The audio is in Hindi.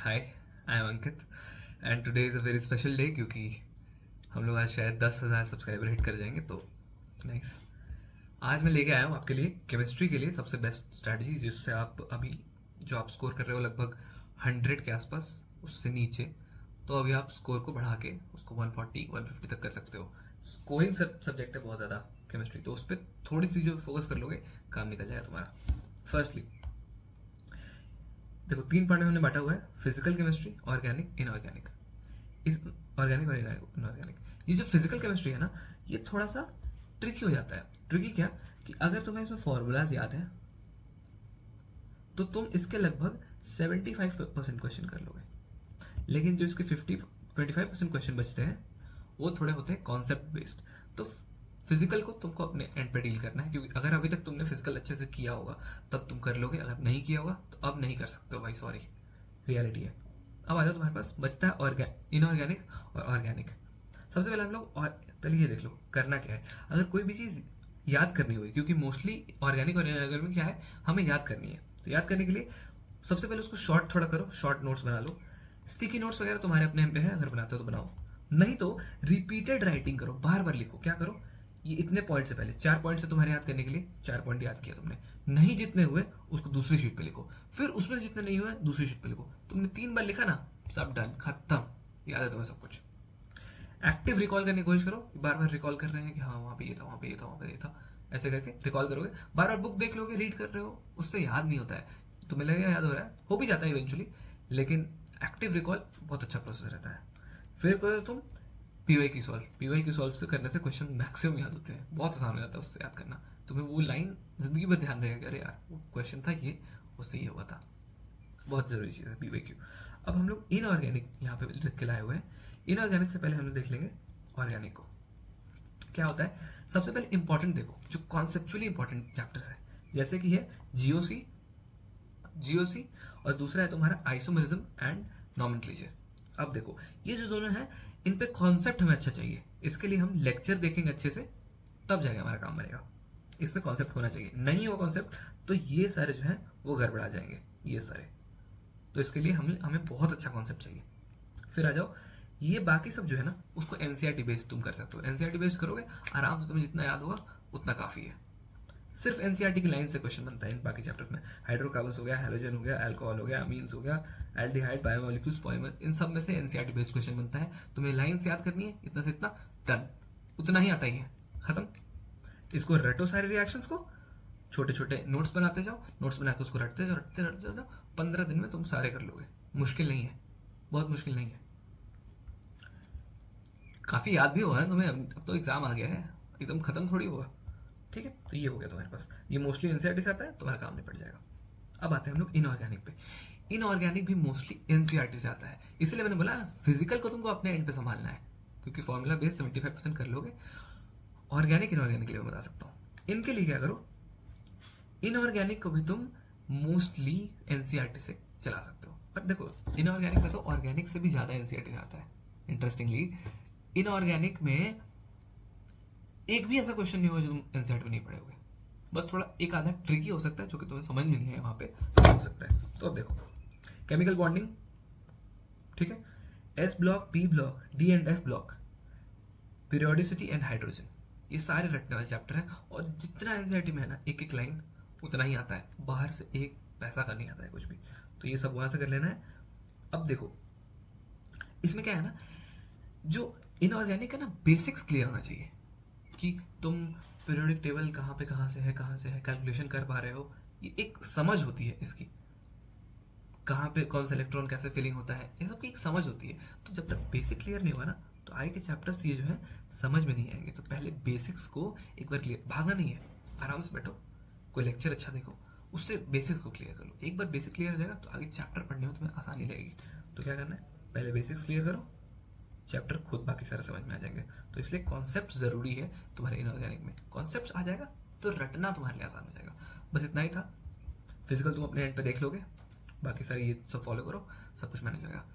Hi, I am Ankit and today is a very special day क्योंकि हम लोग आज शायद 10,000 सब्सक्राइबर हिट कर जाएंगे। तो नाइस। आज मैं लेके आया हूँ आपके लिए केमिस्ट्री के लिए सबसे बेस्ट स्ट्रैटेजी, जिससे आप अभी जो आप स्कोर कर रहे हो लगभग 100 के आसपास, उससे नीचे, तो अभी आप स्कोर को बढ़ा के उसको 140 150 तक कर सकते हो। स्कोरिंग सब्जेक्ट है बहुत ज़्यादा केमिस्ट्री, तो उस पर थोड़ी सी जो फोकस कर लोगे काम निकल जाएगा तुम्हारा। फर्स्टली देखो, 3 पार्ट में हमने बांटा हुआ है: फिजिकल केमिस्ट्री, ऑर्गेनिक, इनऑर्गेनिक। इस ऑर्गेनिक और इनऑर्गेनिक, ये जो फिजिकल केमिस्ट्री है ना, ये थोड़ा सा ट्रिकी हो जाता है। ट्रिकी क्या कि अगर तुम्हें इसमें फॉर्मूलाज याद है तो तुम इसके लगभग 75% क्वेश्चन कर लोगे, लेकिन जो इसके 25% क्वेश्चन बचते हैं वो थोड़े होते हैं कॉन्सेप्ट बेस्ड। तो फिजिकल को तुमको अपने एंड पे डील करना है, क्योंकि अगर अभी तक तुमने फिजिकल अच्छे से किया होगा तब तुम कर लोगे, अगर नहीं किया होगा तो अब नहीं कर सकते हो भाई, सॉरी, रियलिटी है। अब आ जाओ, तुम्हारे पास बचता है इनऑर्गेनिक और ऑर्गेनिक। सबसे पहले हम लोग पहले ये देख लो करना क्या है। अगर कोई भी चीज़ याद करनी होगी, क्योंकि मोस्टली ऑर्गेनिक और इनऑर्गेनिक क्या है, हमें याद करनी है, तो याद करने के लिए सबसे पहले उसको शॉर्ट थोड़ा करो, शॉर्ट नोट्स बना लो। स्टिकी नोट्स वगैरह तुम्हारे अपने पे है, अगर बनाते हो तो बनाओ, नहीं तो रिपीटेड राइटिंग करो, बार बार लिखो। क्या करो, ये इतने पॉइंट से पहले 4 पॉइंट से तुम्हारे याद करने के लिए 4 पॉइंट याद किया तुमने, नहीं जितने हुए उसको दूसरी शीट पे लिखो, फिर उसमें जितने नहीं हुए दूसरी शीट पे लिखो। तुमने 3 बार लिखा ना, सब डन, खत्म, याद है तुम्हें सब कुछ। एक्टिव रिकॉल करने की कोशिश करो, बार बार रिकॉल कर रहे हैं कि हाँ वहाँ पे ये था, वहाँ पे ये था, वहाँ पे ये था, ऐसे करके रिकॉल करोगे। बार बार बुक देख लोगे, रीड कर रहे हो, उससे याद नहीं होता है। तुम्हें लगेगा याद हो रहा है, हो भी जाता है इवेंचुअली, लेकिन एक्टिव रिकॉल बहुत अच्छा प्रोसेस रहता है। फिर करो तुम पीवाई की सॉल्व से करने से क्वेश्चन मैक्सिमम याद होते हैं, बहुत आसान हो जाता है उससे याद करना। तुम्हें वो लाइन जिंदगी भर ध्यान रहेगा कि अरे यार वो क्वेश्चन था ये, उससे ये हुआ था। बहुत ज़रूरी चीज़ है पीवाई। अब हम लोग इनऑर्गेनिक यहाँ पे लिख के लाए हुए हैं। इनऑर्गेनिक से पहले हम लोग देख लेंगे ऑर्गेनिक को क्या होता है। सबसे पहले इंपॉर्टेंट देखो, जो कॉन्सेप्चुअली इंपॉर्टेंट चैप्टर्स है, जैसे कि है जीओसी जीओसी और दूसरा है तुम्हारा आइसोमेरिज्म एंड नॉमेनक्लेचर। अब देखो, ये जो दोनों हैं, इन पे कॉन्सेप्ट हमें अच्छा चाहिए, इसके लिए हम लेक्चर देखेंगे अच्छे से, तब जाके हमारा काम बनेगा। इसमें कॉन्सेप्ट होना चाहिए, नहीं हो कॉन्सेप्ट तो ये सारे जो हैं वो गड़बड़ा जाएंगे, ये सारे। तो इसके लिए हमें बहुत अच्छा कॉन्सेप्ट चाहिए। फिर आ जाओ, ये बाकी सब जो है ना, उसको एनसीईआरटी बेस्ड तुम कर सकते हो। एनसीईआरटी बेस्ड करोगे आराम से, तुम्हें जितना याद होगा उतना काफ़ी है। सिर्फ एनसीईआरटी की लाइन से क्वेश्चन बनता है इन बाकी चैप्टर में। हाइड्रोकार्बन्स हो गया, हैलोजन हो गया, अल्कोहल हो गया, अमीन्स हो गया, एल्डिहाइड, बायोमोलिक्यूल्स, पॉलीमर, इन सब में से एनसीईआरटी बेस्ड क्वेश्चन बनता है। तुम्हें लाइन से याद करनी है, इतना से इतना, डन, उतना ही आता ही है, खत्म। इसको रटो, सारे रिएक्शंस को, छोटे छोटे नोट्स बनाते जाओ, नोट्स बना के उसको रटते जाओ, रटते रटते जाओ, 15 दिन में तुम सारे कर लोगे। मुश्किल नहीं है, बहुत मुश्किल नहीं है। काफ़ी याद भी हुआ है तुम्हें, अब तो एग्जाम आ गया है, एकदम खत्म थोड़ी हुआ। ठीक है, तो ये हो गया तुम्हारे पास, ये मोस्टली एनसीईआरटी से आता है, तुम्हारा काम निपट जाएगा। अब आते हैं हम लोग इनऑर्गेनिक पे। इनऑर्गेनिक भी मोस्टली एनसीईआरटी से आता है, इसलिए मैंने बोला फिजिकल को तुमको अपने एंड पे संभालना है, क्योंकि फॉर्मूला बेस 75% कर लोगे। ऑर्गेनिक इनऑर्गेनिक के लिए मैं बता सकता हूँ, इनके लिए क्या करो, इनऑर्गेनिक को भी तुम मोस्टली एनसीईआरटी से चला सकते हो। पर देखो, इनऑर्गेनिक में तो ऑर्गेनिक से भी ज़्यादा एनसीईआरटी से आता है। इंटरेस्टिंगली इनऑर्गेनिक में एक भी ऐसा क्वेश्चन नहीं होगा जो तुम एनसीईआरटी में नहीं पढ़े होगे, बस थोड़ा एक आधा ट्रिकी हो सकता है जो कि तुम्हें समझ में नहीं है, वहाँ पे हो सकता है। तो अब देखो, केमिकल बॉन्डिंग, ठीक है, S block, P block, D and F block, periodicity and hydrogen, ये सारे रटने वाले चैप्टर हैं। और जितना एनसीईआरटी में है ना, एक एक लाइन उतना ही आता है, बाहर से एक पैसा का नहीं आता है कुछ भी। तो ये सब वहाँ से कर लेना है। अब देखो, इसमें क्या है ना, जो इनऑर्गेनिक है ना, बेसिक्स क्लियर होना चाहिए कि तुम पीरियोडिक टेबल कहाँ पे कहाँ से है कैलकुलेशन कर पा रहे हो, ये एक समझ होती है इसकी, कहाँ पे कौन सा इलेक्ट्रॉन कैसे फिलिंग होता है, ये सब की एक समझ होती है। तो जब तक बेसिक क्लियर नहीं हुआ ना, तो आगे के चैप्टर्स ये जो है समझ में नहीं आएंगे। तो पहले बेसिक्स को एक बार क्लियर, भागना नहीं है, आराम से बैठो, कोई लेक्चर अच्छा देखो, उससे बेसिक्स को क्लियर कर लो। एक बार बेसिक क्लियर हो जाएगा तो आगे चैप्टर पढ़ने में तुम्हें आसानी लगेगी। तो क्या करना है, पहले बेसिक्स क्लियर करो, चैप्टर खुद बाकी सारे समझ में आ जाएंगे। तो इसलिए कॉन्सेप्ट ज़रूरी है तुम्हारे इनऑर्गेनिक में। कॉन्सेप्ट आ जाएगा तो रटना तुम्हारे लिए आसान हो जाएगा। बस इतना ही था। फिजिकल तुम अपने एंड पे देख लोगे, बाकी सारी ये सब फॉलो करो, सब कुछ मैनेज हो जाएगा।